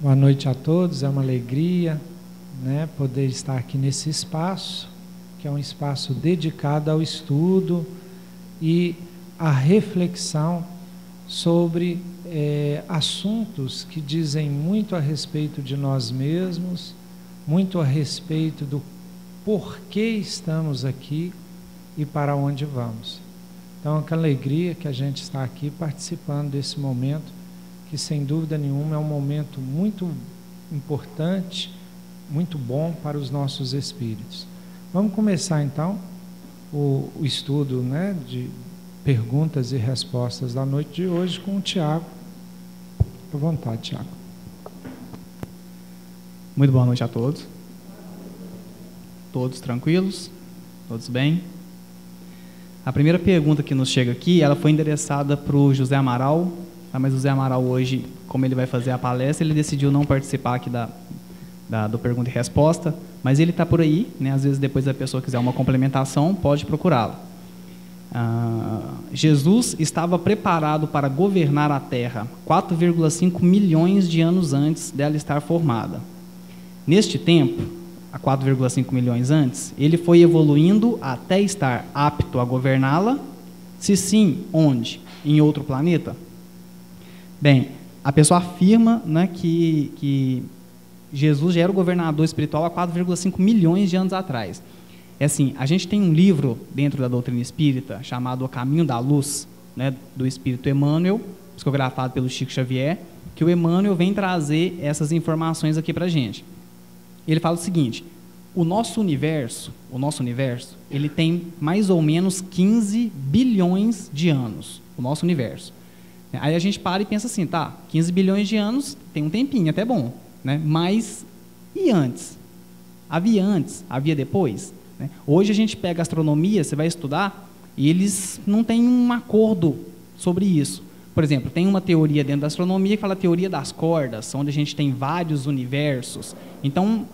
Boa noite a todos, é uma alegria, né, poder estar aqui nesse espaço, que é um espaço dedicado ao estudo e à reflexão sobre assuntos que dizem muito a respeito de nós mesmos, muito a respeito do porquê estamos aqui e para onde vamos. Então, é com alegria que a gente está aqui participando desse momento, que sem dúvida nenhuma é um momento muito importante, muito bom para os nossos espíritos. Vamos começar então o estudo, né, de perguntas e respostas da noite de hoje com o Tiago. À vontade, Tiago. Muito boa noite a todos. Todos tranquilos? Todos bem? A primeira pergunta que nos chega aqui, ela foi endereçada para o José Amaral, mas o José Amaral hoje, como ele vai fazer a palestra, ele decidiu não participar aqui do pergunta e resposta, mas ele está por aí, né? Às vezes depois a pessoa quiser uma complementação, pode procurá-lo. Jesus estava preparado para governar a Terra 4,5 milhões de anos antes dela estar formada. Neste tempo, há 4,5 milhões antes, ele foi evoluindo até estar apto a governá-la? Se sim, onde? Em outro planeta? Bem, a pessoa afirma, né, que Jesus já era o governador espiritual há 4,5 milhões de anos atrás. É assim, a gente tem um livro dentro da doutrina espírita chamado O Caminho da Luz, né, do espírito Emmanuel, psicografado pelo Chico Xavier, que o Emmanuel vem trazer essas informações aqui para a gente. Ele fala o seguinte: o nosso universo, ele tem mais ou menos 15 bilhões de anos, o nosso universo. Aí a gente para e pensa assim, tá, 15 bilhões de anos, tem um tempinho, até bom, né? Mas e antes? Havia antes? Havia depois? Né? Hoje a gente pega a astronomia, você vai estudar, e eles não têm um acordo sobre isso. Por exemplo, tem uma teoria dentro da astronomia que fala a teoria das cordas, onde a gente tem vários universos. Então,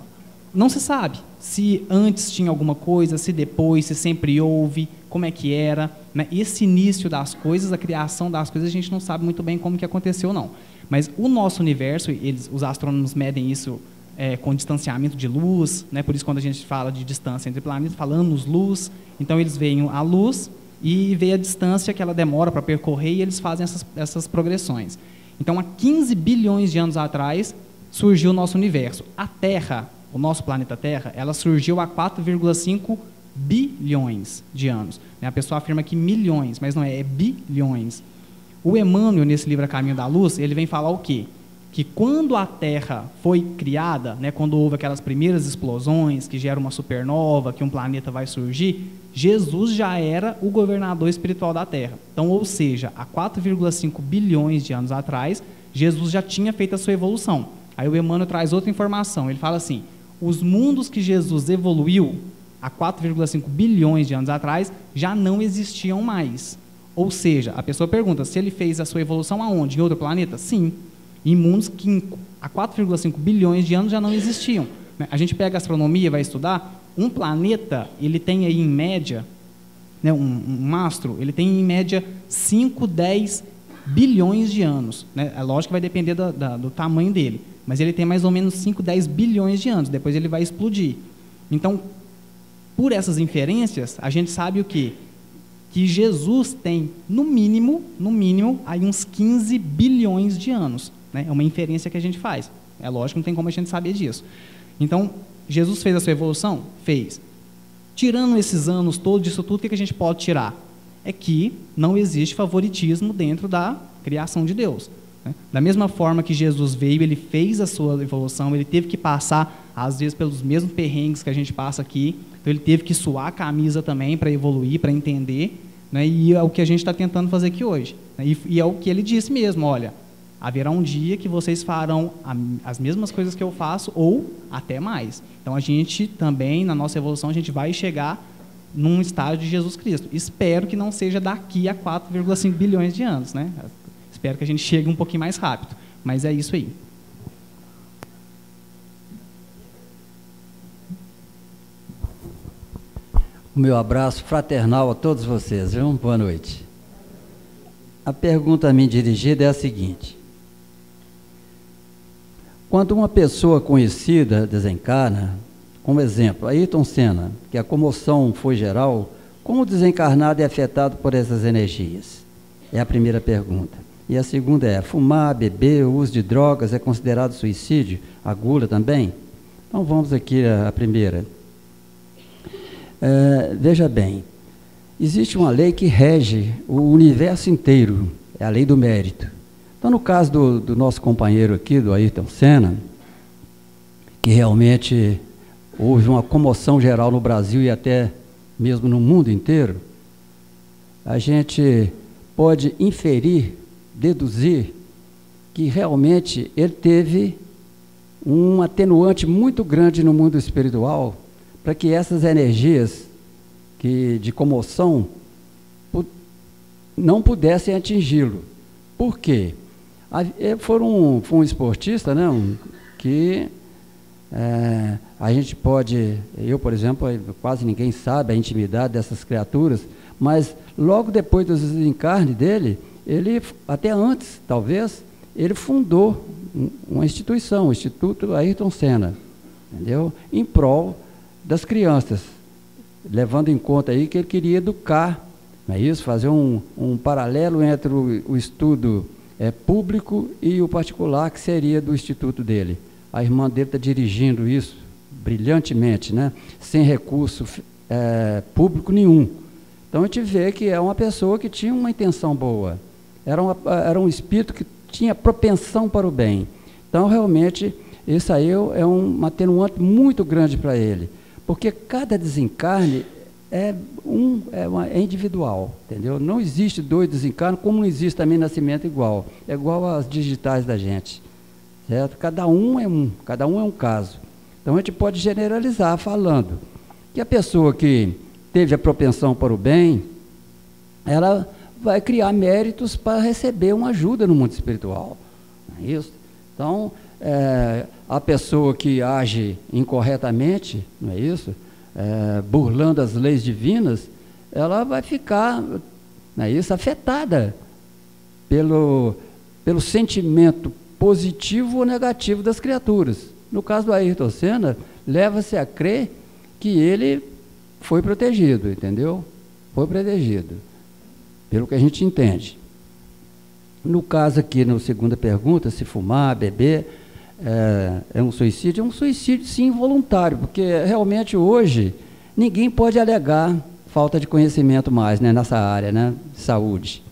não se sabe se antes tinha alguma coisa, se depois, se sempre houve, como é que era, né? Esse início das coisas, a criação das coisas, a gente não sabe muito bem como que aconteceu, não. Mas o nosso universo, os astrônomos medem isso com distanciamento de luz, né? Por isso quando a gente fala de distância entre planetas, fala anos-luz, então eles veem a luz e veem a distância que ela demora para percorrer e eles fazem essas progressões. Então, há 15 bilhões de anos atrás, surgiu o nosso universo. A Terra, o nosso planeta Terra, ela surgiu há 4,5 bilhões de anos. A pessoa afirma que milhões, mas não é bilhões. O Emmanuel, nesse livro A Caminho da Luz, ele vem falar o quê? Que quando a Terra foi criada, né, quando houve aquelas primeiras explosões, que gera uma supernova, que um planeta vai surgir, Jesus já era o governador espiritual da Terra. Então, ou seja, há 4,5 bilhões de anos atrás, Jesus já tinha feito a sua evolução. Aí o Emmanuel traz outra informação, ele fala assim: os mundos que Jesus evoluiu há 4,5 bilhões de anos atrás já não existiam mais. Ou seja, a pessoa pergunta, se ele fez a sua evolução aonde? Em outro planeta? Sim. Em mundos que há 4,5 bilhões de anos já não existiam. A gente pega a astronomia e vai estudar, um planeta, ele tem aí em média, né, um astro, ele tem em média 5, 10 bilhões de anos. Né? É lógico que vai depender do tamanho dele, mas ele tem mais ou menos 5, 10 bilhões de anos, depois ele vai explodir. Então, por essas inferências, a gente sabe o quê? Que Jesus tem, no mínimo, aí uns 15 bilhões de anos. Né? É uma inferência que a gente faz. É lógico, não tem como a gente saber disso. Então, Jesus fez a sua evolução? Fez. Tirando esses anos todos, disso tudo, o que a gente pode tirar? É que não existe favoritismo dentro da criação de Deus. Né? Da mesma forma que Jesus veio, ele fez a sua evolução, ele teve que passar, às vezes, pelos mesmos perrengues que a gente passa aqui, então ele teve que suar a camisa também para evoluir, para entender, né? E é o que a gente está tentando fazer aqui hoje. Né? E é o que ele disse mesmo, olha, haverá um dia que vocês farão as mesmas coisas que eu faço, ou até mais. Então a gente também, na nossa evolução, a gente vai chegar num estágio de Jesus Cristo. Espero que não seja daqui a 4,5 bilhões de anos, né? Espero que a gente chegue um pouquinho mais rápido, mas é isso aí. O meu abraço fraternal a todos vocês, viu? Boa noite. A pergunta a mim dirigida é a seguinte: Quando uma pessoa conhecida desencarna, como exemplo, Ayrton Senna, que a comoção foi geral, como o desencarnado é afetado por essas energias? É a primeira pergunta. E a segunda é, fumar, beber, o uso de drogas é considerado suicídio? A gula também? Então vamos aqui à primeira. Veja bem, existe uma lei que rege o universo inteiro, é a lei do mérito. Então, no caso do nosso companheiro aqui, do Ayrton Senna, que realmente houve uma comoção geral no Brasil e até mesmo no mundo inteiro, a gente pode inferir, deduzir, que realmente ele teve um atenuante muito grande no mundo espiritual para que essas energias de comoção não pudessem atingi-lo. Por quê? Foi um esportista, né, que a gente pode, eu, por exemplo, quase ninguém sabe a intimidade dessas criaturas, mas logo depois do desencarne dele, ele, até antes, talvez, ele fundou uma instituição, o Instituto Ayrton Senna, entendeu? Em prol das crianças, levando em conta aí que ele queria educar, não é isso? Fazer um paralelo entre o estudo público e o particular, que seria do instituto dele. A irmã dele está dirigindo isso brilhantemente, né? Sem recurso público nenhum. Então a gente vê que é uma pessoa que tinha uma intenção boa, era um espírito que tinha propensão para o bem. Então realmente isso aí é um atenuante muito grande para ele, porque cada desencarne é individual, entendeu? Não existe dois desencarnos, como não existe também nascimento igual. É igual às digitais da gente, certo? Cada um é um caso. Então a gente pode generalizar falando que a pessoa que teve a propensão para o bem, ela vai criar méritos para receber uma ajuda no mundo espiritual. Não é isso? Então, a pessoa que age incorretamente, não é isso? Burlando as leis divinas, ela vai ficar, não é isso, afetada pelo sentimento positivo ou negativo das criaturas. No caso do Ayrton Senna, leva-se a crer que ele foi protegido, entendeu? Foi protegido, pelo que a gente entende. No caso aqui, na segunda pergunta, se fumar, beber, é um suicídio sim voluntário, porque realmente hoje ninguém pode alegar falta de conhecimento mais, né, nessa área, né, de saúde.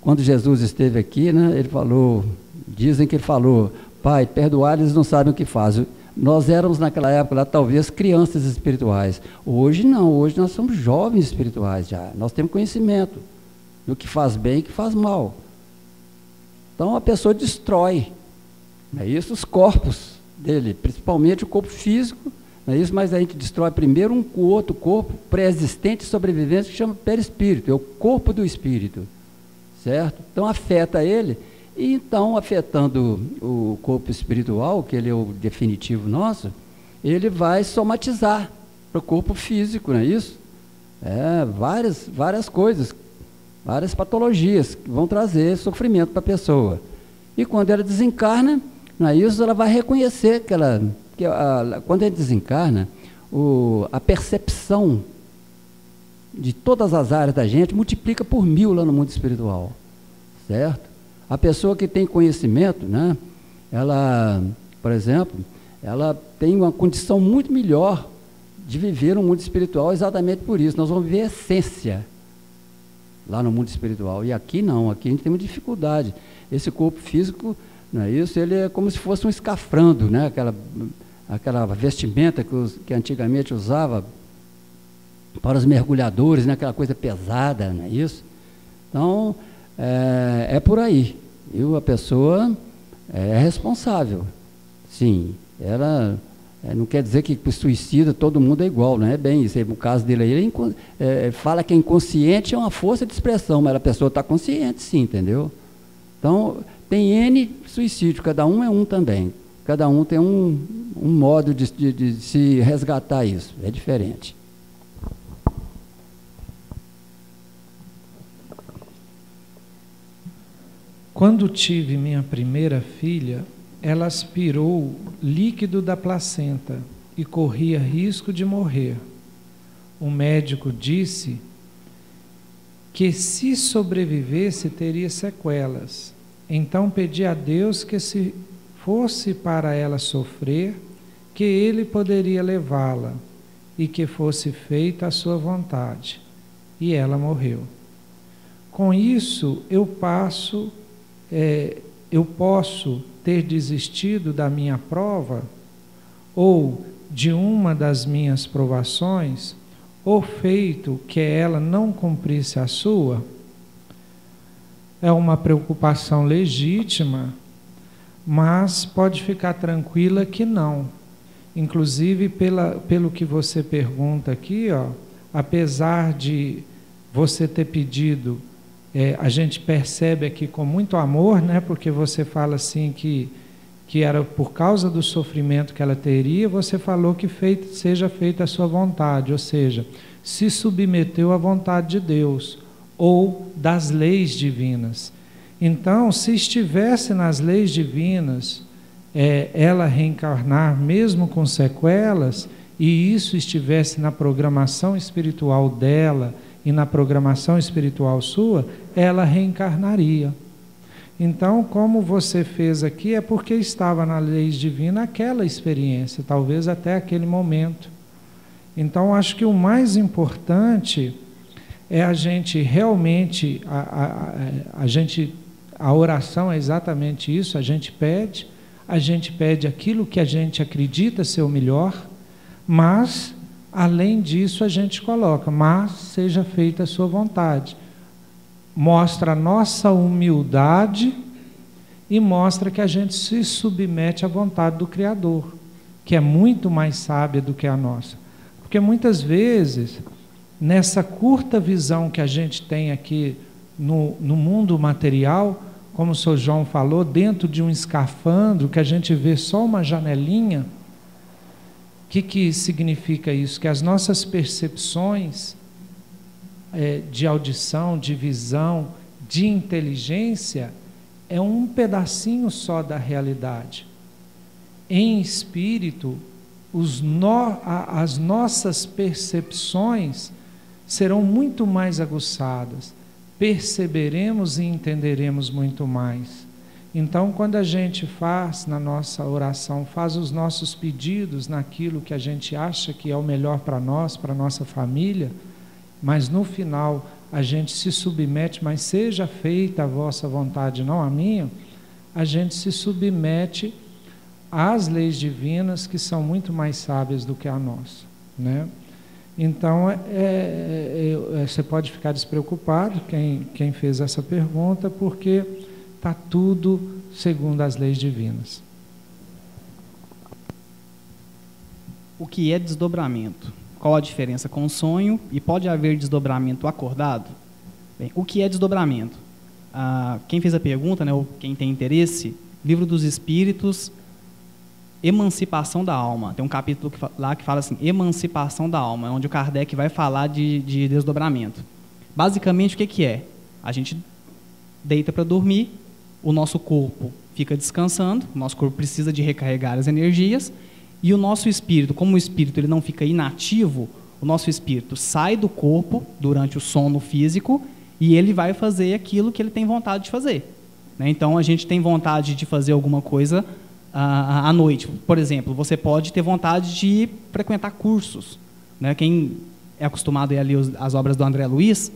Quando Jesus esteve aqui, né, ele falou, dizem que ele falou, Pai, perdoar, eles não sabem o que fazem. Nós éramos naquela época lá, talvez, crianças espirituais. Hoje não, hoje nós somos jovens espirituais já. Nós temos conhecimento do que faz bem e que faz mal. Então a pessoa destrói, não é isso, os corpos dele, principalmente o corpo físico, não é isso, mas a gente destrói primeiro o outro corpo pré-existente e sobrevivente, que chama perispírito, é o corpo do espírito, certo? Então afeta ele. E então, afetando o corpo espiritual, que ele é o definitivo nosso, ele vai somatizar para o corpo físico, não é isso? Várias coisas, várias patologias que vão trazer sofrimento para a pessoa. E quando ela desencarna, não é isso? Ela vai reconhecer quando ele desencarna, a percepção de todas as áreas da gente multiplica por 1000 lá no mundo espiritual, certo? A pessoa que tem conhecimento, né, ela, por exemplo, ela tem uma condição muito melhor de viver no mundo espiritual exatamente por isso. Nós vamos ver a essência lá no mundo espiritual. E aqui não, aqui a gente tem uma dificuldade. Esse corpo físico, não é isso? Ele é como se fosse um escafandro, né? Aquela vestimenta que antigamente usava para os mergulhadores, né? Aquela coisa pesada, não é isso? Então, é por aí. E a pessoa é responsável. Sim, ela não quer dizer que suicida todo mundo é igual, não é bem isso. No caso dele aí, ele fala que é inconsciente, é uma força de expressão, mas a pessoa está consciente, sim, entendeu? Então, tem N suicídio, cada um é um também. Cada um tem um modo de se resgatar isso, é diferente. Quando tive minha primeira filha, ela aspirou líquido da placenta e corria risco de morrer. O médico disse que se sobrevivesse teria sequelas. Então pedi a Deus que, se fosse para ela sofrer, que Ele poderia levá-la e que fosse feita a sua vontade. E ela morreu. Com isso, eu posso ter desistido da minha prova, ou de uma das minhas provações, ou feito que ela não cumprisse a sua? É uma preocupação legítima, mas pode ficar tranquila que não. Inclusive, pelo que você pergunta aqui, apesar de você ter pedido, a gente percebe aqui com muito amor, né, porque você fala assim que era por causa do sofrimento que ela teria, você falou que seja feita a sua vontade, ou seja, se submeteu à vontade de Deus, ou das leis divinas. Então, se estivesse nas leis divinas, ela reencarnar mesmo com sequelas, e isso estivesse na programação espiritual dela e na programação espiritual sua, ela reencarnaria. Então, como você fez aqui, é porque estava na lei divina aquela experiência, talvez até aquele momento. Então, acho que o mais importante é a gente realmente, a oração é exatamente isso, a gente pede aquilo que a gente acredita ser o melhor, mas, além disso, a gente coloca, mas seja feita a sua vontade. Mostra a nossa humildade e mostra que a gente se submete à vontade do Criador, que é muito mais sábia do que a nossa. Porque muitas vezes, nessa curta visão que a gente tem aqui no mundo material, como o Sr. João falou, dentro de um escafandro, que a gente vê só uma janelinha, o que significa isso? Que as nossas percepções de audição, de visão, de inteligência, é um pedacinho só da realidade. Em espírito, as nossas percepções serão muito mais aguçadas, perceberemos e entenderemos muito mais. Então, quando a gente faz na nossa oração, faz os nossos pedidos naquilo que a gente acha que é o melhor para nós, para a nossa família, mas no final a gente se submete, mas seja feita a vossa vontade, não a minha, a gente se submete às leis divinas, que são muito mais sábias do que a nossa, né? Então, você pode ficar despreocupado, quem fez essa pergunta, porque está tudo segundo as leis divinas. O que é desdobramento? Qual a diferença com o sonho? E pode haver desdobramento acordado? Bem, o que é desdobramento? Quem fez a pergunta, né, ou quem tem interesse, Livro dos Espíritos, Emancipação da Alma. Tem um capítulo lá que fala assim, Emancipação da Alma, onde o Kardec vai falar de desdobramento. Basicamente, o que é? A gente deita para dormir, o nosso corpo fica descansando, o nosso corpo precisa de recarregar as energias, e o nosso espírito, como o espírito ele não fica inativo, o nosso espírito sai do corpo durante o sono físico e ele vai fazer aquilo que ele tem vontade de fazer, né? Então, a gente tem vontade de fazer alguma coisa à noite. Por exemplo, você pode ter vontade de frequentar cursos, né? Quem é acostumado a ler as obras do André Luiz,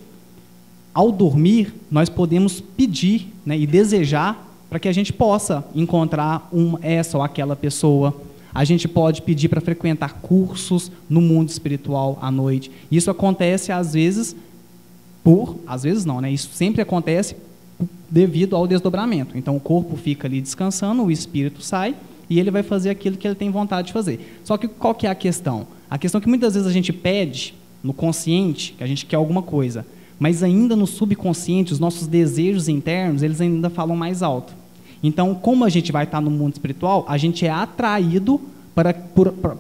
ao dormir, nós podemos pedir, né, e desejar para que a gente possa encontrar essa ou aquela pessoa. A gente pode pedir para frequentar cursos no mundo espiritual à noite. Isso acontece às vezes não, né? Isso sempre acontece devido ao desdobramento. Então, o corpo fica ali descansando, o espírito sai e ele vai fazer aquilo que ele tem vontade de fazer. Só que qual que é a questão? A questão é que muitas vezes a gente pede no consciente, que a gente quer alguma coisa, mas ainda no subconsciente, os nossos desejos internos, eles ainda falam mais alto. Então, como a gente vai estar no mundo espiritual, a gente é atraído para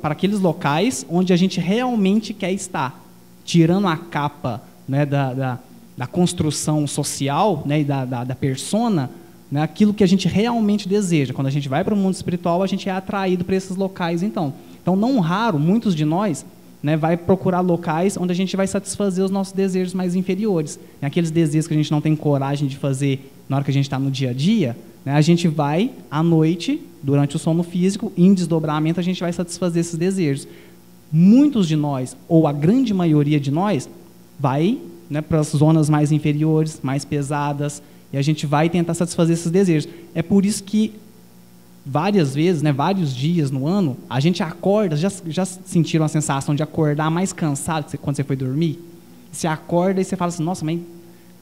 aqueles locais onde a gente realmente quer estar, tirando a capa, né, da construção social, né, e da persona, né, aquilo que a gente realmente deseja. Quando a gente vai para o mundo espiritual, a gente é atraído para esses locais, então. Então, não raro, muitos de nós, né, vai procurar locais onde a gente vai satisfazer os nossos desejos mais inferiores. Aqueles desejos que a gente não tem coragem de fazer na hora que a gente está no dia a dia, né, a gente vai, à noite, durante o sono físico, em desdobramento, a gente vai satisfazer esses desejos. Muitos de nós, ou a grande maioria de nós, vai, né, para as zonas mais inferiores, mais pesadas, e a gente vai tentar satisfazer esses desejos. É por isso que várias vezes, né, vários dias no ano, a gente acorda, já sentiram a sensação de acordar mais cansado quando você foi dormir? Você acorda e você fala assim, nossa, mas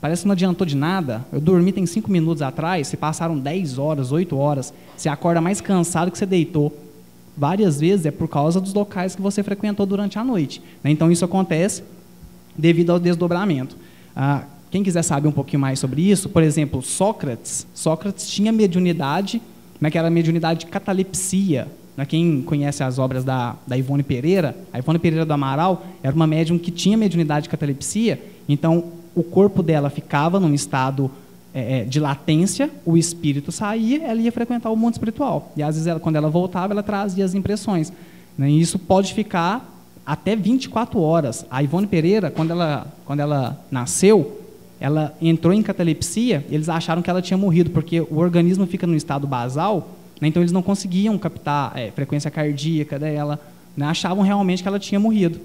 parece que não adiantou de nada, eu dormi tem 5 minutos atrás, se passaram 10 horas, 8 horas, você acorda mais cansado que você deitou. Várias vezes é por causa dos locais que você frequentou durante a noite, né? Então isso acontece devido ao desdobramento. Quem quiser saber um pouquinho mais sobre isso, por exemplo, Sócrates tinha mediunidade, né, que era a mediunidade de catalepsia. Né, quem conhece as obras da Ivone Pereira, a Ivone Pereira do Amaral era uma médium que tinha mediunidade de catalepsia, então o corpo dela ficava num estado de latência, o espírito saía, ela ia frequentar o mundo espiritual. E às vezes, quando ela voltava, ela trazia as impressões. Né, e isso pode ficar até 24 horas. A Ivone Pereira, quando ela nasceu, ela entrou em catalepsia, eles acharam que ela tinha morrido, porque o organismo fica no estado basal, né, então eles não conseguiam captar frequência cardíaca dela, né, achavam realmente que ela tinha morrido.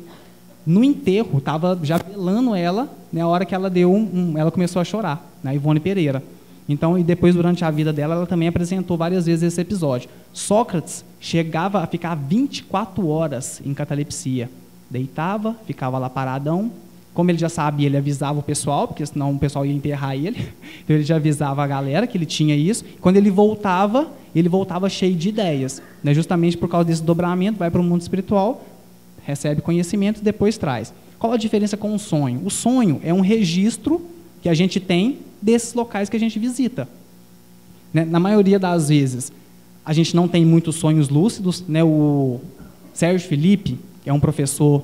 No enterro, estava já velando ela, né, a hora que ela ela começou a chorar, né, Ivone Pereira. Então, e depois, durante a vida dela, ela também apresentou várias vezes esse episódio. Sócrates chegava a ficar 24 horas em catalepsia. Deitava, ficava lá paradão. Como ele já sabia, ele avisava o pessoal, porque senão o pessoal ia enterrar ele. Então, ele já avisava a galera que ele tinha isso. Quando ele voltava cheio de ideias. Né? Justamente por causa desse dobramento, vai para o mundo espiritual, recebe conhecimento e depois traz. Qual a diferença com o sonho? O sonho é um registro que a gente tem desses locais que a gente visita. Né? Na maioria das vezes, a gente não tem muitos sonhos lúcidos. Né? O Sérgio Felipe, que é um professor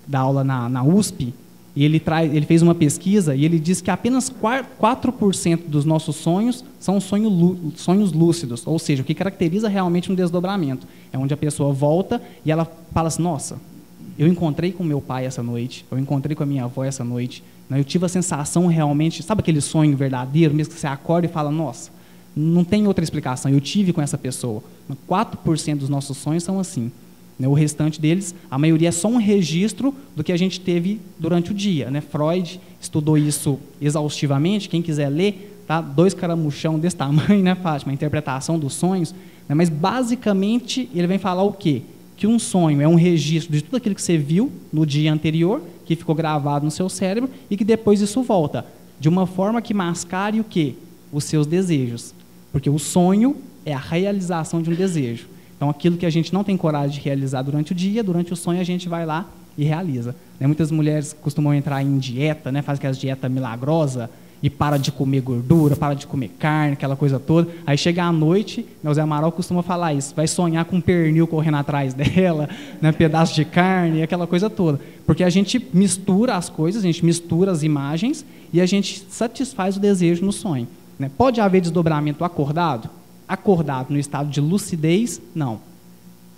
da aula na USP, e ele fez uma pesquisa e ele diz que apenas 4% dos nossos sonhos são sonhos lúcidos, ou seja, o que caracteriza realmente um desdobramento. É onde a pessoa volta e ela fala assim, nossa, eu encontrei com meu pai essa noite, eu encontrei com a minha avó essa noite, eu tive a sensação realmente, sabe aquele sonho verdadeiro, mesmo que você acorda e fala, nossa, não tem outra explicação, eu tive com essa pessoa. 4% dos nossos sonhos são assim. O restante deles, a maioria é só um registro do que a gente teve durante o dia. Né? Freud estudou isso exaustivamente, quem quiser ler, tá? 2 caramuchão desse tamanho, né, Fátima? A interpretação dos sonhos. Né? Mas, basicamente, ele vem falar o quê? Que um sonho é um registro de tudo aquilo que você viu no dia anterior, que ficou gravado no seu cérebro, e que depois isso volta, de uma forma que mascare o quê? Os seus desejos. Porque o sonho é a realização de um desejo. Então, aquilo que a gente não tem coragem de realizar durante o dia, durante o sonho a gente vai lá e realiza. Né? Muitas mulheres costumam entrar em dieta, né? Fazem aquelas dietas milagrosas e para de comer gordura, para de comer carne, aquela coisa toda. Aí chega à noite, né, o Zé Amaral costuma falar isso, vai sonhar com um pernil correndo atrás dela, né, pedaço de carne, aquela coisa toda. Porque a gente mistura as coisas, a gente mistura as imagens e a gente satisfaz o desejo no sonho. Né? Pode haver desdobramento acordado? Acordado no estado de lucidez, não.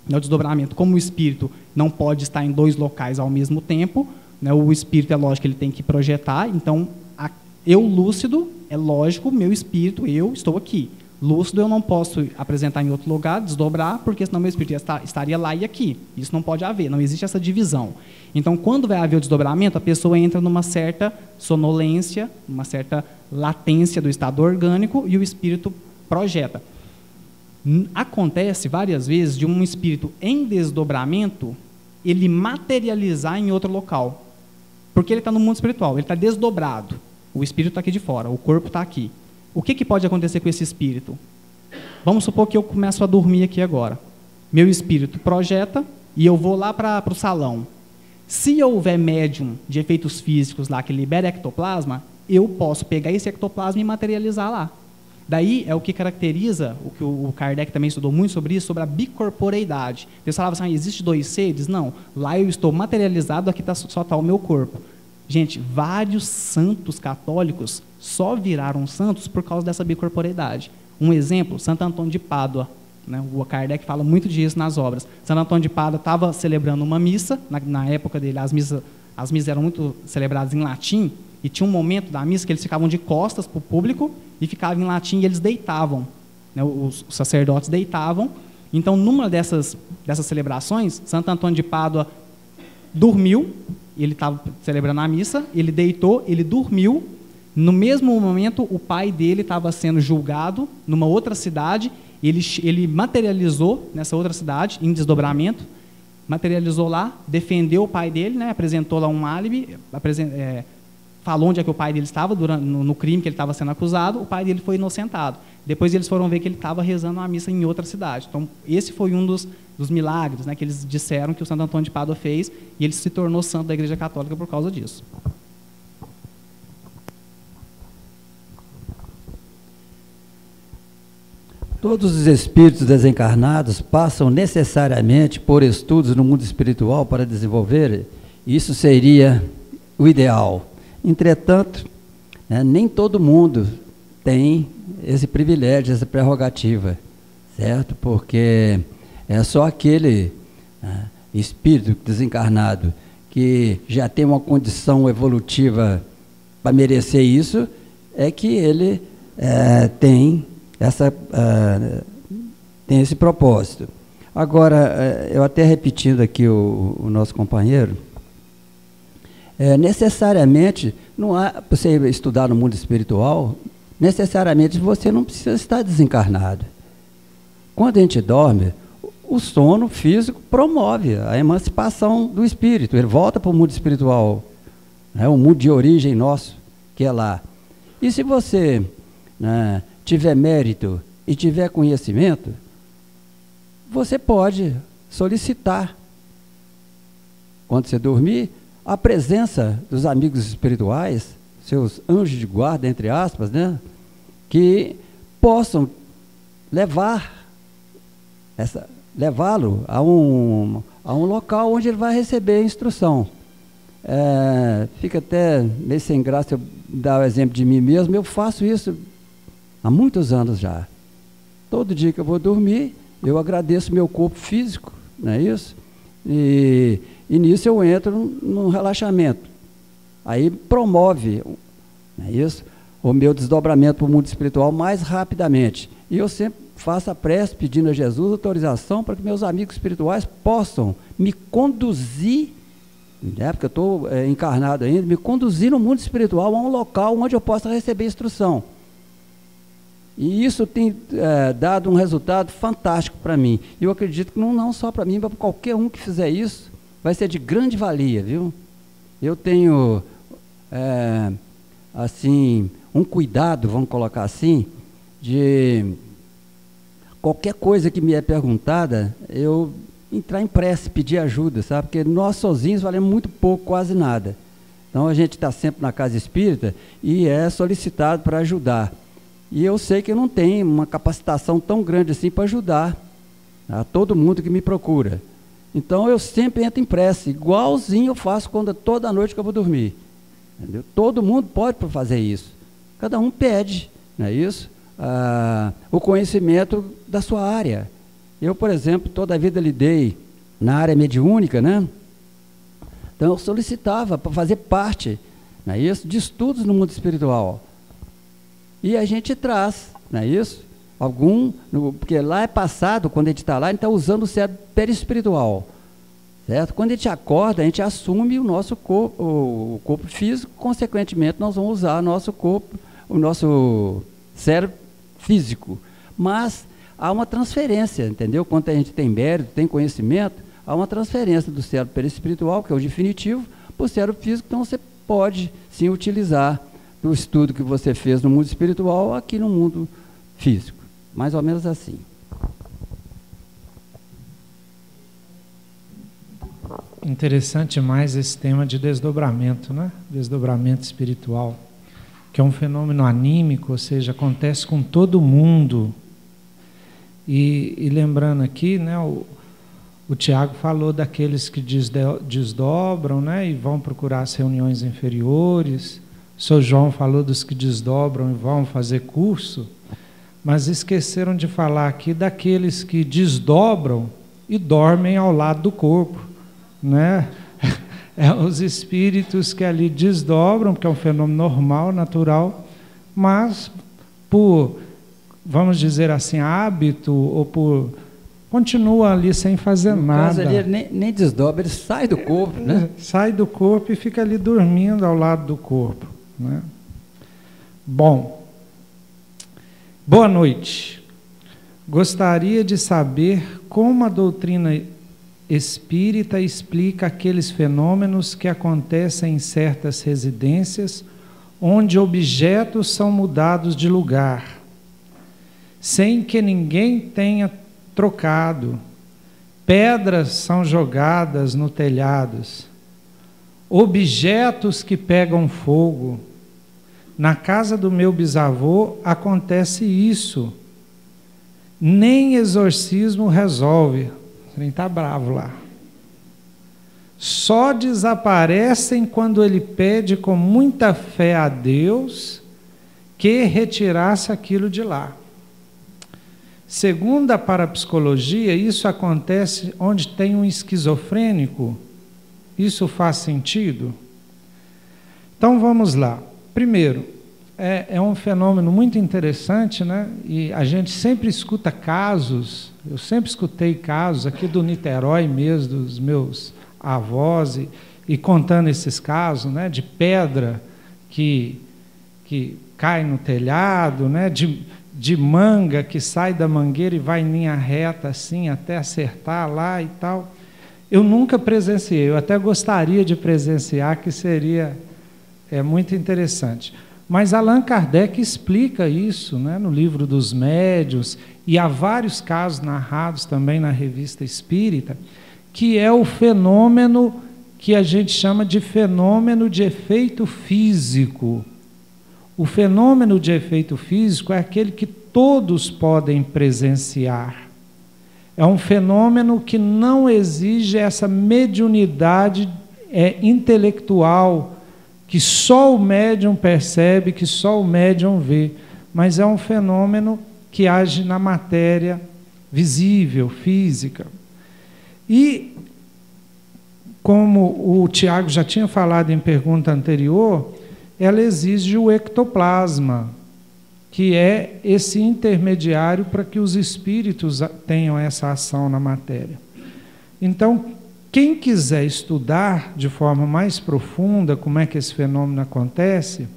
No desdobramento, como o espírito não pode estar em 2 locais ao mesmo tempo, né, o espírito, é lógico que ele tem que projetar, então, eu lúcido, é lógico, meu espírito, eu estou aqui. Lúcido eu não posso apresentar em outro lugar, desdobrar, porque senão meu espírito estaria lá e aqui. Isso não pode haver, não existe essa divisão. Então, quando vai haver o desdobramento, a pessoa entra numa certa sonolência, numa certa latência do estado orgânico e o espírito projeta. Acontece várias vezes de um espírito em desdobramento ele materializar em outro local, porque ele está no mundo espiritual, ele está desdobrado, o espírito está aqui de fora, o corpo está aqui. O que pode acontecer com esse espírito? Vamos supor que eu começo a dormir aqui agora, meu espírito projeta e eu vou lá para o salão. Se houver médium de efeitos físicos lá que libera ectoplasma, eu posso pegar esse ectoplasma e materializar lá. Daí é o que caracteriza, o que o Kardec também estudou muito sobre isso, sobre a bicorporeidade. Eles falavam assim, existe 2 seres? Não, lá eu estou materializado, aqui só está o meu corpo. Gente, vários santos católicos só viraram santos por causa dessa bicorporeidade. Um exemplo, Santo Antônio de Pádua, né? O Kardec fala muito disso nas obras. Santo Antônio de Pádua estava celebrando uma missa, na época dele as missas eram muito celebradas em latim, e tinha um momento da missa que eles ficavam de costas para o público e ficavam em latim e eles deitavam, né? Os sacerdotes deitavam. Então, numa dessas celebrações, Santo Antônio de Pádua dormiu, ele estava celebrando a missa, ele deitou, ele dormiu. No mesmo momento, o pai dele estava sendo julgado numa outra cidade, ele materializou nessa outra cidade, em desdobramento, materializou lá, defendeu o pai dele, né, apresentou lá um álibi, falou onde é que o pai dele estava no crime que ele estava sendo acusado, o pai dele foi inocentado. Depois eles foram ver que ele estava rezando uma missa em outra cidade. Então, esse foi um dos milagres, né, que eles disseram que o Santo Antônio de Pádua fez, e ele se tornou santo da Igreja Católica por causa disso. Todos os espíritos desencarnados passam necessariamente por estudos no mundo espiritual para desenvolver, isso seria o ideal. Entretanto, né, nem todo mundo tem esse privilégio, essa prerrogativa, certo? Porque é só aquele espírito desencarnado que já tem uma condição evolutiva para merecer isso, é que ele tem esse propósito. Agora, eu até repetindo aqui o nosso companheiro, necessariamente, não há, para você estudar no mundo espiritual, necessariamente você não precisa estar desencarnado. Quando a gente dorme, o sono físico promove a emancipação do espírito, ele volta para o mundo espiritual, né, o mundo de origem nosso, que é lá. E se você tiver mérito e tiver conhecimento, você pode solicitar, quando você dormir, a presença dos amigos espirituais, seus anjos de guarda, entre aspas, né, que possam levá-lo a um local onde ele vai receber instrução. Fica até meio sem graça eu dar o exemplo de mim mesmo, eu faço isso há muitos anos já. Todo dia que eu vou dormir, eu agradeço meu corpo físico, não é isso? E nisso eu entro num relaxamento. Aí promove, não é isso? O meu desdobramento para o mundo espiritual mais rapidamente. E eu sempre faço a prece pedindo a Jesus autorização para que meus amigos espirituais possam me conduzir, né, porque eu estou encarnado ainda, me conduzir no mundo espiritual a um local onde eu possa receber instrução. E isso tem dado um resultado fantástico para mim. E eu acredito que não só para mim, mas para qualquer um que fizer isso, vai ser de grande valia, viu? Eu tenho, assim, um cuidado, vamos colocar assim, de qualquer coisa que me é perguntada, eu entrar em prece, pedir ajuda, sabe? Porque nós sozinhos valemos muito pouco, quase nada. Então a gente está sempre na casa espírita e é solicitado para ajudar. E eu sei que eu não tenho uma capacitação tão grande assim para ajudar a todo mundo que me procura. Então eu sempre entro em prece, igualzinho eu faço toda noite que eu vou dormir. Entendeu? Todo mundo pode fazer isso. Cada um pede, não é isso? O conhecimento da sua área. Eu, por exemplo, toda a vida lidei na área mediúnica, né? Então eu solicitava para fazer parte, não é isso, de estudos no mundo espiritual. E a gente traz, não é isso? Porque lá é passado, quando a gente está lá, a gente está usando o cérebro perispiritual, certo? Quando a gente acorda, a gente assume o nosso corpo, o corpo físico, consequentemente nós vamos usar o nosso cérebro físico. Mas há uma transferência, entendeu? Quando a gente tem mérito, tem conhecimento, há uma transferência do cérebro perispiritual, que é o definitivo, para o cérebro físico, então você pode sim utilizar do estudo que você fez no mundo espiritual aqui no mundo físico. Mais ou menos assim. Interessante mais esse tema de desdobramento, né? Desdobramento espiritual, que é um fenômeno anímico, ou seja, acontece com todo mundo. E lembrando aqui, né, o Tiago falou daqueles que desdobram, né, e vão procurar as reuniões inferiores. O Sr. João falou dos que desdobram e vão fazer curso. mas esqueceram de falar aqui daqueles que desdobram e dormem ao lado do corpo, né? Os espíritos que ali desdobram, porque é um fenômeno normal, natural, mas por, vamos dizer assim, hábito, ou por... continua ali sem fazer nada. No caso ali, nem desdobra, ele sai do corpo, né? Sai do corpo e fica ali dormindo ao lado do corpo, né? Bom, boa noite. Gostaria de saber como a doutrina espírita explica aqueles fenômenos que acontecem em certas residências, onde objetos são mudados de lugar, sem que ninguém tenha trocado. Pedras são jogadas no telhados, objetos que pegam fogo. Na casa do meu bisavô acontece isso. Nem exorcismo resolve. Ele está bravo lá. Só desaparecem quando ele pede com muita fé a Deus que retirasse aquilo de lá. Segundo a parapsicologia, isso acontece onde tem um esquizofrênico. Isso faz sentido? Então vamos lá. Primeiro, é um fenômeno muito interessante, né? E a gente sempre escuta casos, eu sempre escutei casos aqui do Niterói mesmo, dos meus avós, e contando esses casos, né? De pedra que cai no telhado, né? De manga que sai da mangueira e vai em linha reta assim até acertar lá e tal. Eu nunca presenciei, eu até gostaria de presenciar, que seria muito interessante. Mas Allan Kardec explica isso, né, no livro dos Médiuns, e há vários casos narrados também na Revista Espírita, que é o fenômeno que a gente chama de fenômeno de efeito físico. O fenômeno de efeito físico é aquele que todos podem presenciar. É um fenômeno que não exige essa mediunidade intelectual, que só o médium percebe, que só o médium vê, mas é um fenômeno que age na matéria visível, física. E, como o Tiago já tinha falado em pergunta anterior, ela exige o ectoplasma, que é esse intermediário para que os espíritos tenham essa ação na matéria. Então, quem quiser estudar de forma mais profunda como é que esse fenômeno acontece,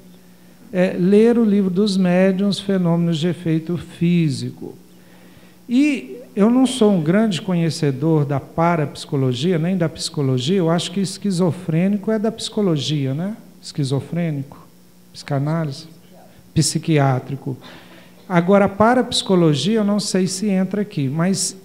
ler o livro dos Médiuns, Fenômenos de Efeito Físico. E eu não sou um grande conhecedor da parapsicologia, nem da psicologia, eu acho que esquizofrênico é da psicologia, né? Esquizofrênico, psicanálise, psiquiátrico. Agora, a parapsicologia, eu não sei se entra aqui, mas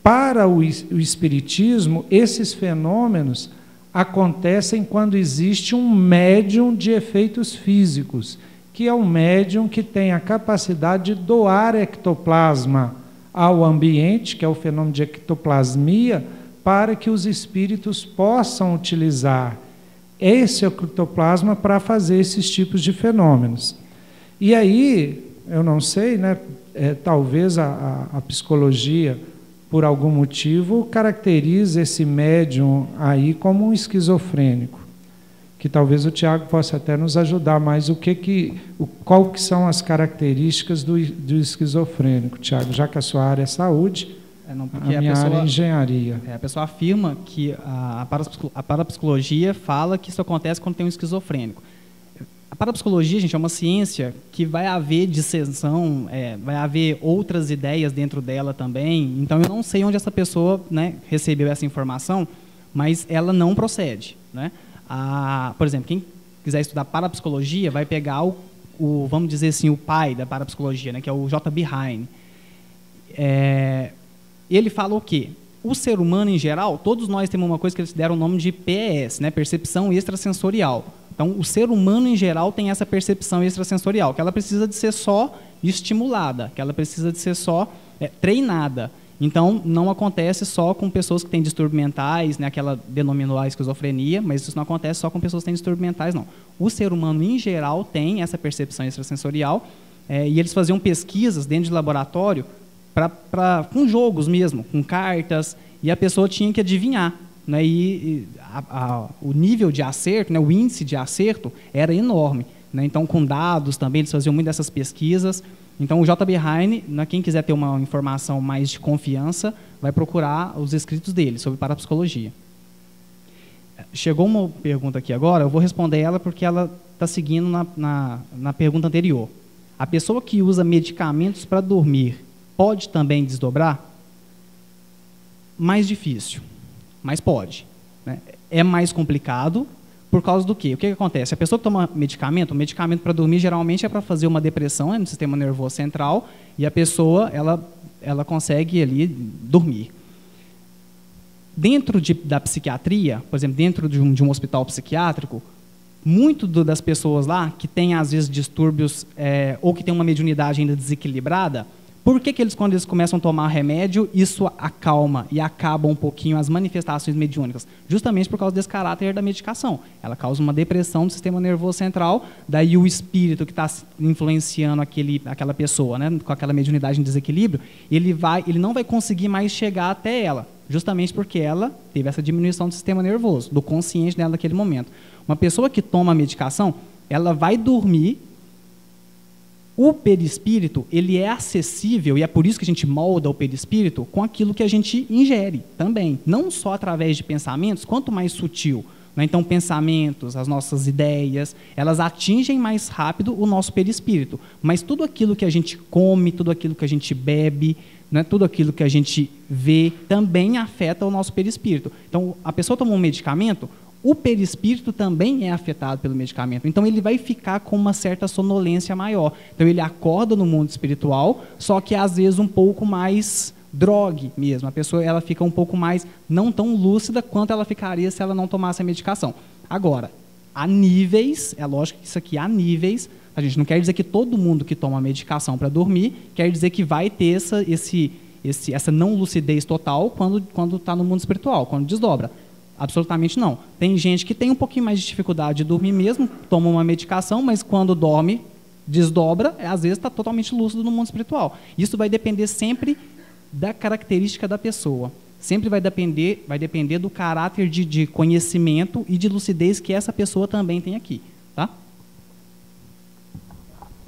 para o espiritismo, esses fenômenos acontecem quando existe um médium de efeitos físicos, que é um médium que tem a capacidade de doar ectoplasma ao ambiente, que é o fenômeno de ectoplasmia, para que os espíritos possam utilizar esse ectoplasma para fazer esses tipos de fenômenos. E aí, eu não sei, né, talvez a psicologia, por algum motivo, caracteriza esse médium aí como um esquizofrênico, que talvez o Tiago possa até nos ajudar mais, qual que são as características do esquizofrênico, Tiago, já que a sua área é saúde, a minha área é engenharia. A pessoa afirma que a parapsicologia fala que isso acontece quando tem um esquizofrênico. A parapsicologia, gente, é uma ciência que vai haver dissensão, vai haver outras ideias dentro dela também. Então, eu não sei onde essa pessoa, né, recebeu essa informação, mas ela não procede, né? Por exemplo, quem quiser estudar parapsicologia vai pegar vamos dizer assim, o pai da parapsicologia, né, que é o J.B. Hine. Ele fala o quê? O ser humano, em geral, todos nós temos uma coisa que eles deram o nome de PES, né, percepção extrasensorial. Então, o ser humano, em geral, tem essa percepção extrasensorial, que ela precisa de ser só estimulada, que ela precisa de ser só treinada. Então, não acontece só com pessoas que têm distúrbios mentais, né, que ela denominou a esquizofrenia, mas isso não acontece só com pessoas que têm distúrbios mentais, não. O ser humano, em geral, tem essa percepção extrasensorial, e eles faziam pesquisas dentro de laboratório com jogos mesmo, com cartas, e a pessoa tinha que adivinhar, né? O nível de acerto, né, o índice de acerto era enorme, né? Então, com dados também, eles faziam muito dessas pesquisas. Então, o J.B. Heine, né, quem quiser ter uma informação mais de confiança, vai procurar os escritos dele sobre parapsicologia. Chegou uma pergunta aqui agora, eu vou responder ela porque ela está seguindo na pergunta anterior. A pessoa que usa medicamentos para dormir pode também desdobrar? Mais difícil, mas pode, né? É mais complicado por causa do quê? O que acontece? A pessoa que toma medicamento, o medicamento para dormir geralmente é para fazer uma depressão no sistema nervoso central, e a pessoa ela consegue ali dormir. Dentro da psiquiatria, por exemplo, dentro de um hospital psiquiátrico, muito das pessoas lá que têm, às vezes, distúrbios ou que têm uma mediunidade ainda desequilibrada, por que quando eles começam a tomar remédio, isso acalma e acaba um pouquinho as manifestações mediúnicas? Justamente por causa desse caráter da medicação. Ela causa uma depressão do sistema nervoso central, daí o espírito que está influenciando aquela pessoa, né, com aquela mediunidade em desequilíbrio, ele não vai conseguir mais chegar até ela, justamente porque ela teve essa diminuição do sistema nervoso, do consciente dela naquele momento. Uma pessoa que toma a medicação, ela vai dormir. O perispírito, ele é acessível, e é por isso que a gente molda o perispírito com aquilo que a gente ingere também. Não só através de pensamentos, quanto mais sutil, né? Então, pensamentos, as nossas ideias, elas atingem mais rápido o nosso perispírito. Mas tudo aquilo que a gente come, tudo aquilo que a gente bebe, né, tudo aquilo que a gente vê, também afeta o nosso perispírito. Então, a pessoa toma um medicamento, o perispírito também é afetado pelo medicamento. Então, ele vai ficar com uma certa sonolência maior. Então, ele acorda no mundo espiritual, só que, às vezes, um pouco mais drogue mesmo. A pessoa ela fica um pouco mais, não tão lúcida quanto ela ficaria se ela não tomasse a medicação. Agora, há níveis, é lógico que isso aqui há níveis, a gente não quer dizer que todo mundo que toma medicação para dormir, quer dizer que vai ter essa não lucidez total quando está no mundo espiritual, quando desdobra. Absolutamente não. Tem gente que tem um pouquinho mais de dificuldade de dormir mesmo, toma uma medicação, mas quando dorme, desdobra, às vezes está totalmente lúcido no mundo espiritual. Isso vai depender sempre da característica da pessoa. Sempre vai depender do caráter de conhecimento e de lucidez que essa pessoa também tem aqui. Tá?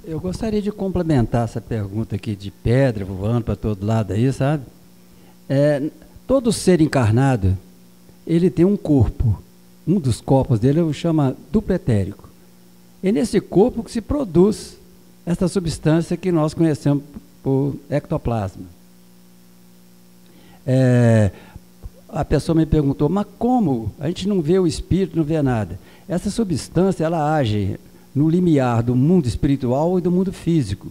Eu gostaria de complementar essa pergunta aqui de pedra voando para todo lado aí, sabe? Todo ser encarnado, ele tem um corpo. Um dos corpos dele chama duplo etérico. É nesse corpo que se produz essa substância que nós conhecemos por ectoplasma. A pessoa me perguntou, mas como? A gente não vê o espírito, não vê nada. Essa substância, ela age no limiar do mundo espiritual e do mundo físico.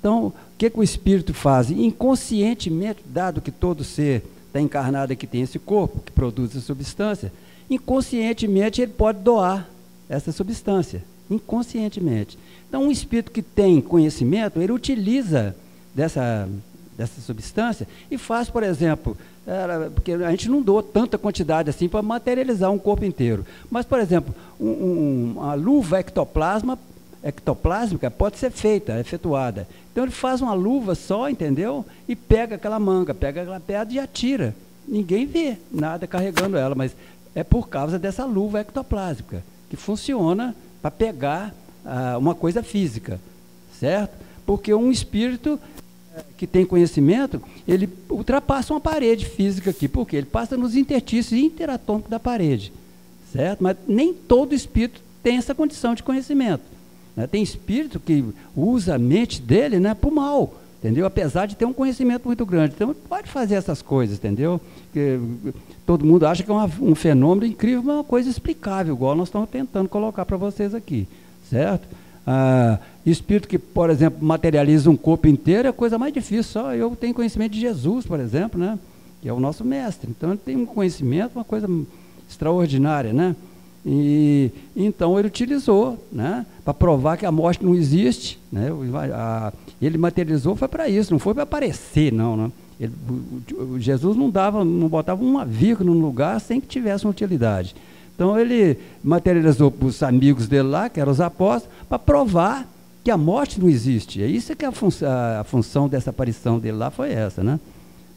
Então, o que o espírito faz? Inconscientemente, dado que todo ser está encarnado aqui, tem esse corpo que produz essa substância, inconscientemente ele pode doar essa substância, inconscientemente. Então, um espírito que tem conhecimento, ele utiliza dessa substância e faz, por exemplo, porque a gente não doa tanta quantidade assim para materializar um corpo inteiro, mas, por exemplo, uma luva ectoplásmica pode ser efetuada. Então ele faz uma luva só, entendeu? E pega aquela manga, pega aquela pedra e atira. Ninguém vê nada carregando ela, mas é por causa dessa luva ectoplásmica, que funciona para pegar uma coisa física, certo? Porque um espírito que tem conhecimento, ele ultrapassa uma parede física aqui, porque ele passa nos interstícios interatômicos da parede, certo? Mas nem todo espírito tem essa condição de conhecimento. Tem espírito que usa a mente dele, né, para o mal, entendeu? Apesar de ter um conhecimento muito grande. Então, pode fazer essas coisas, entendeu? Que todo mundo acha que é um fenômeno incrível, mas é uma coisa explicável, igual nós estamos tentando colocar para vocês aqui, certo? Espírito que, por exemplo, materializa um corpo inteiro é a coisa mais difícil. Só eu tenho conhecimento de Jesus, por exemplo, né, que é o nosso mestre. Então, ele tem um conhecimento, uma coisa extraordinária, né? E então ele utilizou, né, para provar que a morte não existe, né? Ele materializou foi para isso, não foi para aparecer, não, né? Jesus não botava uma vírgula no lugar sem que tivesse uma utilidade. Então ele materializou para os amigos dele lá, que eram os apóstolos, para provar que a morte não existe. É isso que a função dessa aparição dele lá foi essa, né?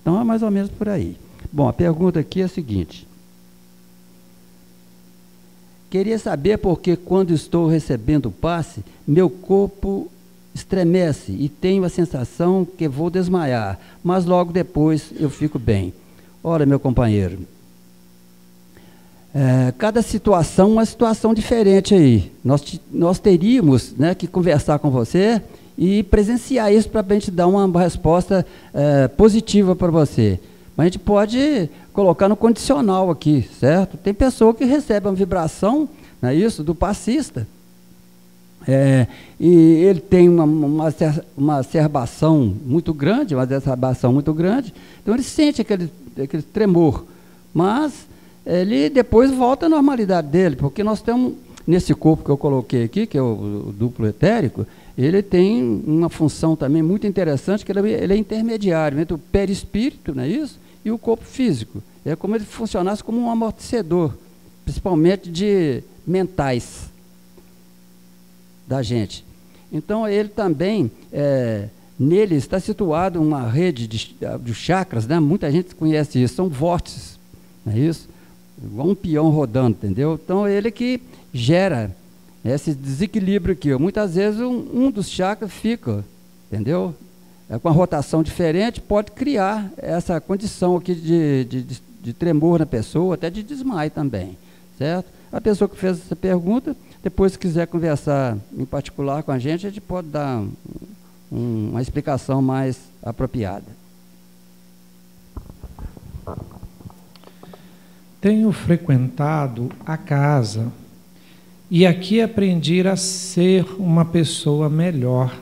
Então é mais ou menos por aí. Bom, a pergunta aqui é a seguinte. Queria saber por que quando estou recebendo o passe, meu corpo estremece e tenho a sensação que vou desmaiar, mas logo depois eu fico bem. Ora, meu companheiro, cada situação é uma situação diferente aí. Nós teríamos, né, que conversar com você e presenciar isso para a gente dar uma resposta positiva para você. Mas a gente pode colocar no condicional aqui, certo? Tem pessoa que recebe uma vibração, não é isso, do passista, e ele tem uma acerbação muito grande, então ele sente aquele tremor, mas ele depois volta à normalidade dele, porque nós temos, nesse corpo que eu coloquei aqui, que é o duplo etérico, ele tem uma função também muito interessante, que ele é intermediário entre o perispírito, não é isso, e o corpo físico. É como ele funcionasse como um amortecedor, principalmente de mentais da gente. Então ele também, nele está situado uma rede de chakras, né? Muita gente conhece isso, são vórtices, não é isso? Igual um peão rodando, entendeu? Então ele que gera esse desequilíbrio aqui. Muitas vezes um dos chakras fica, entendeu? Com uma rotação diferente, pode criar essa condição aqui de tremor na pessoa, até de desmaio também, certo? A pessoa que fez essa pergunta, depois se quiser conversar em particular com a gente pode dar uma explicação mais apropriada. Tenho frequentado a casa e aqui aprendi a ser uma pessoa melhor.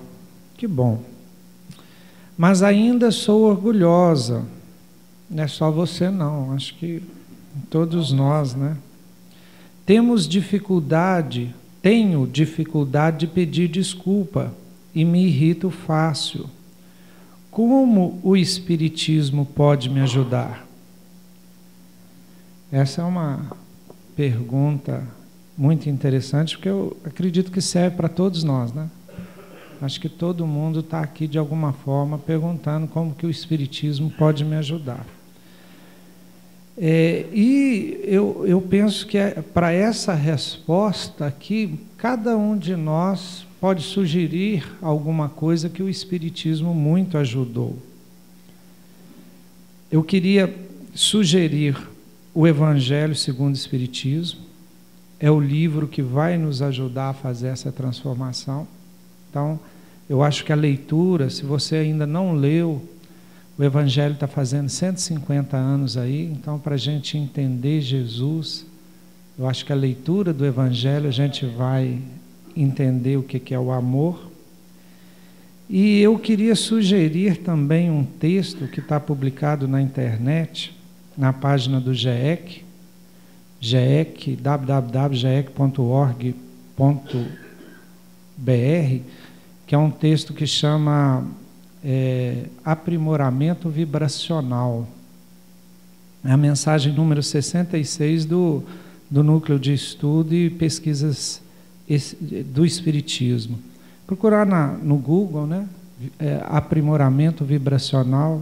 Que bom. Mas ainda sou orgulhosa. Não é só você não, acho que todos nós, né? Tenho dificuldade de pedir desculpa e me irrito fácil. Como o Espiritismo pode me ajudar? Essa é uma pergunta muito interessante, porque eu acredito que serve para todos nós, né? Acho que todo mundo está aqui de alguma forma perguntando como que o Espiritismo pode me ajudar. E eu penso que para essa resposta aqui, cada um de nós pode sugerir alguma coisa que o Espiritismo muito ajudou. Eu queria sugerir o Evangelho segundo o Espiritismo. É o livro que vai nos ajudar a fazer essa transformação. Então, eu acho que a leitura, se você ainda não leu, o Evangelho está fazendo 150 anos aí, então para a gente entender Jesus, eu acho que a leitura do Evangelho a gente vai entender o que é o amor. E eu queria sugerir também um texto que está publicado na internet, na página do GEEC, www.geec.org.br, que é um texto que chama Aprimoramento Vibracional. É a mensagem número 66 do Núcleo de Estudo e Pesquisas do Espiritismo. Procurar no Google, né? Aprimoramento Vibracional,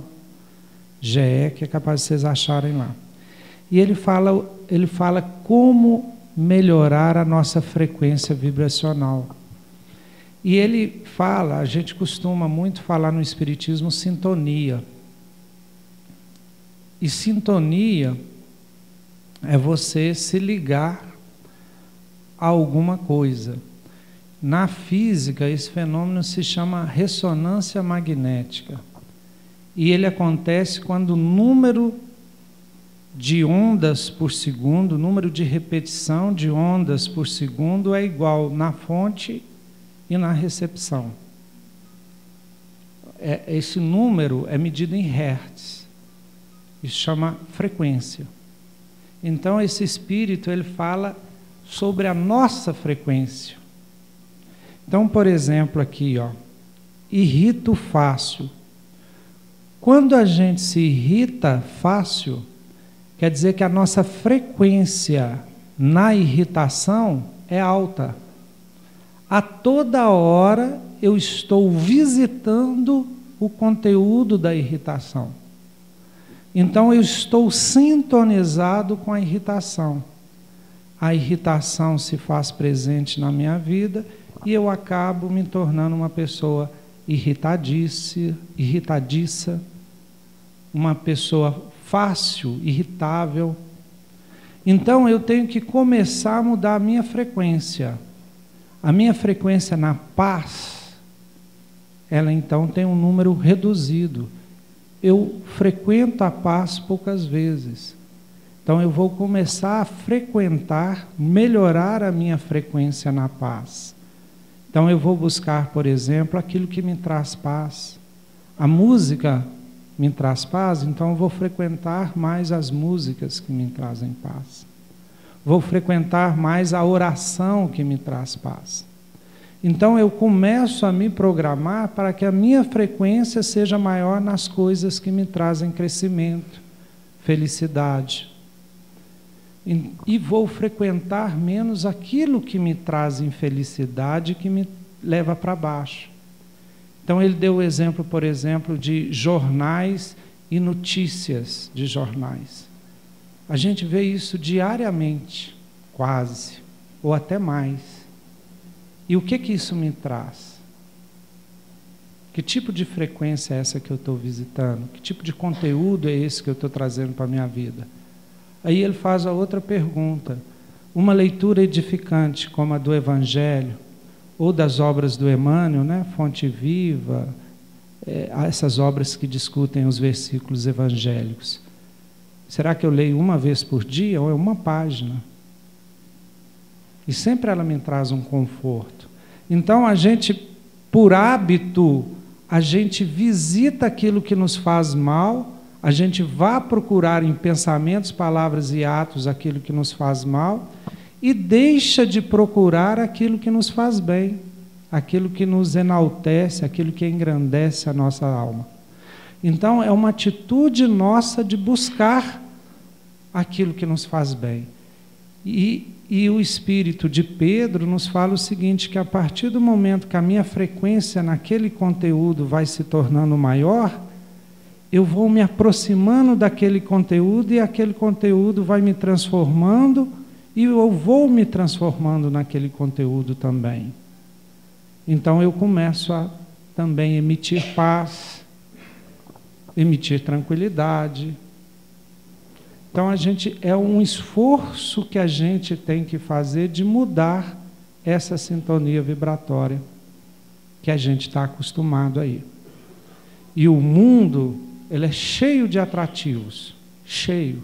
GEEC, é capaz de vocês acharem lá. E ele fala como melhorar a nossa frequência vibracional. E ele fala, a gente costuma muito falar no Espiritismo, sintonia. E sintonia é você se ligar a alguma coisa. Na física, esse fenômeno se chama ressonância magnética. E ele acontece quando o número de ondas por segundo, o número de repetição de ondas por segundo é igual na fonte e na recepção. Esse número é medido em hertz. Isso chama frequência. Então esse espírito ele fala sobre a nossa frequência. Então, por exemplo, aqui, irrito fácil. Quando a gente se irrita fácil, quer dizer que a nossa frequência na irritação é alta. a toda hora eu estou visitando o conteúdo da irritação. Então eu estou sintonizado com a irritação. A irritação se faz presente na minha vida e eu acabo me tornando uma pessoa irritadiça, uma pessoa fácil, irritável. Então eu tenho que começar a mudar a minha frequência. A minha frequência na paz, ela então tem um número reduzido. Eu frequento a paz poucas vezes. Então eu vou começar a frequentar, melhorar a minha frequência na paz. Então eu vou buscar, por exemplo, aquilo que me traz paz. A música me traz paz, então eu vou frequentar mais as músicas que me trazem paz. Vou frequentar mais a oração que me traz paz. Então eu começo a me programar para que a minha frequência seja maior nas coisas que me trazem crescimento, felicidade. E vou frequentar menos aquilo que me traz infelicidade, que me leva para baixo. Então ele deu o exemplo, por exemplo, de jornais e notícias de jornais. A gente vê isso diariamente, quase, ou até mais. E o que isso me traz? Que tipo de frequência é essa que eu estou visitando? Que tipo de conteúdo é esse que eu estou trazendo para a minha vida? Aí ele faz a outra pergunta. Uma leitura edificante, como a do Evangelho, ou das obras do Emmanuel, né? Fonte Viva, essas obras que discutem os versículos evangélicos. Será que eu leio uma vez por dia ou é uma página? E sempre ela me traz um conforto. Então a gente, por hábito, a gente visita aquilo que nos faz mal, a gente vai procurar em pensamentos, palavras e atos aquilo que nos faz mal e deixa de procurar aquilo que nos faz bem, aquilo que nos enaltece, aquilo que engrandece a nossa alma. Então é uma atitude nossa de buscar aquilo que nos faz bem. E o espírito de Pedro nos fala o seguinte, que a partir do momento que a minha frequência naquele conteúdo vai se tornando maior, eu vou me aproximando daquele conteúdo e aquele conteúdo vai me transformando e eu vou me transformando naquele conteúdo também. Então eu começo a também emitir paz, emitir tranquilidade. Então é um esforço que a gente tem que fazer de mudar essa sintonia vibratória que a gente está acostumado aí. E o mundo, ele é cheio de atrativos, cheio.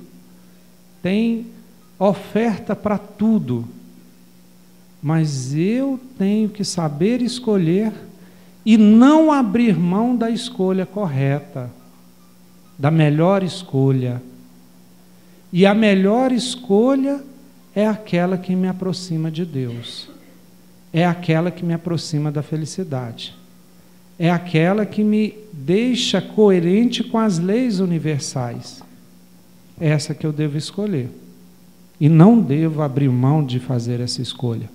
Tem oferta para tudo, mas eu tenho que saber escolher e não abrir mão da escolha correta, da melhor escolha. E a melhor escolha é aquela que me aproxima de Deus, é aquela que me aproxima da felicidade, é aquela que me deixa coerente com as leis universais. É essa que eu devo escolher. E não devo abrir mão de fazer essa escolha.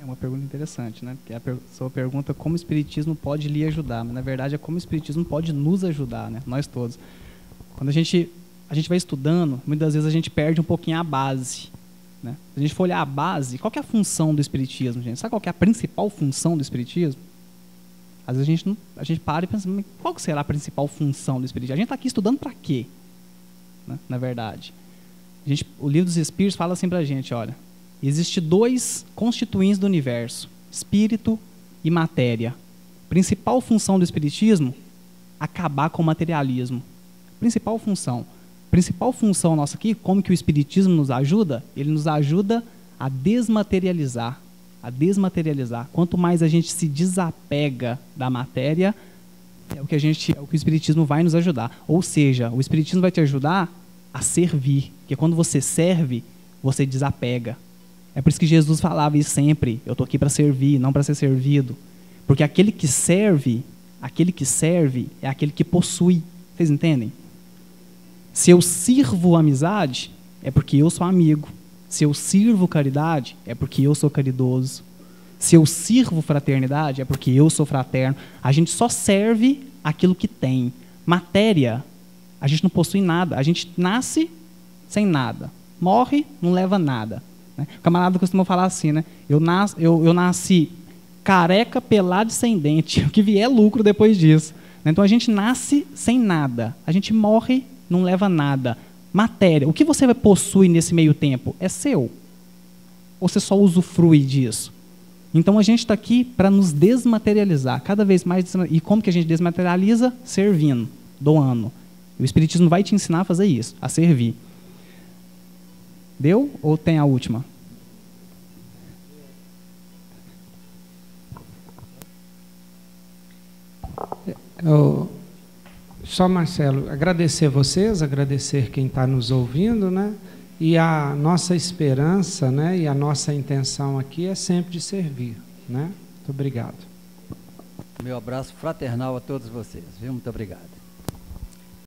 É uma pergunta interessante, né? Porque a pessoa pergunta como o Espiritismo pode lhe ajudar, mas na verdade é como o Espiritismo pode nos ajudar, né? Nós todos. Quando a gente vai estudando, muitas vezes a gente perde um pouquinho a base, né? Se a gente for olhar a base, qual que é a função do Espiritismo, gente? Sabe qual que é a principal função do Espiritismo? Às vezes a gente para e pensa, qual que será a principal função do Espiritismo? A gente está aqui estudando para quê? Né? Na verdade. O Livro dos Espíritos fala assim para a gente, olha, existe 2 constituintes do universo, espírito e matéria. Principal função do Espiritismo, acabar com o materialismo. Principal função nossa aqui, como que o Espiritismo nos ajuda? Ele nos ajuda a desmaterializar. Quanto mais a gente se desapega da matéria, é o que o Espiritismo vai nos ajudar. Ou seja, o Espiritismo vai te ajudar a servir, porque quando você serve, você desapega. É por isso que Jesus falava isso sempre, eu estou aqui para servir, não para ser servido. Porque aquele que serve é aquele que possui. Vocês entendem? Se eu sirvo a amizade, é porque eu sou amigo. Se eu sirvo caridade, é porque eu sou caridoso. Se eu sirvo fraternidade, é porque eu sou fraterno. A gente só serve aquilo que tem. Matéria, a gente não possui nada. A gente nasce sem nada. Morre, não leva nada. Né? O camarada costuma falar assim, né? Eu nasci careca, pelado e sem dente. O que vier é lucro depois disso. Então, a gente nasce sem nada. A gente morre, não leva nada. Matéria, o que você possui nesse meio tempo é seu? Ou você só usufrui disso? Então a gente está aqui para nos desmaterializar, cada vez mais. E como que a gente desmaterializa? Servindo, doando. O Espiritismo vai te ensinar a fazer isso, a servir. Deu? Ou tem a última? Só, Marcelo, agradecer vocês, agradecer quem está nos ouvindo, né? E a nossa esperança, né, e a nossa intenção aqui é sempre de servir, né? Muito obrigado. Meu abraço fraternal a todos vocês, viu? Muito obrigado.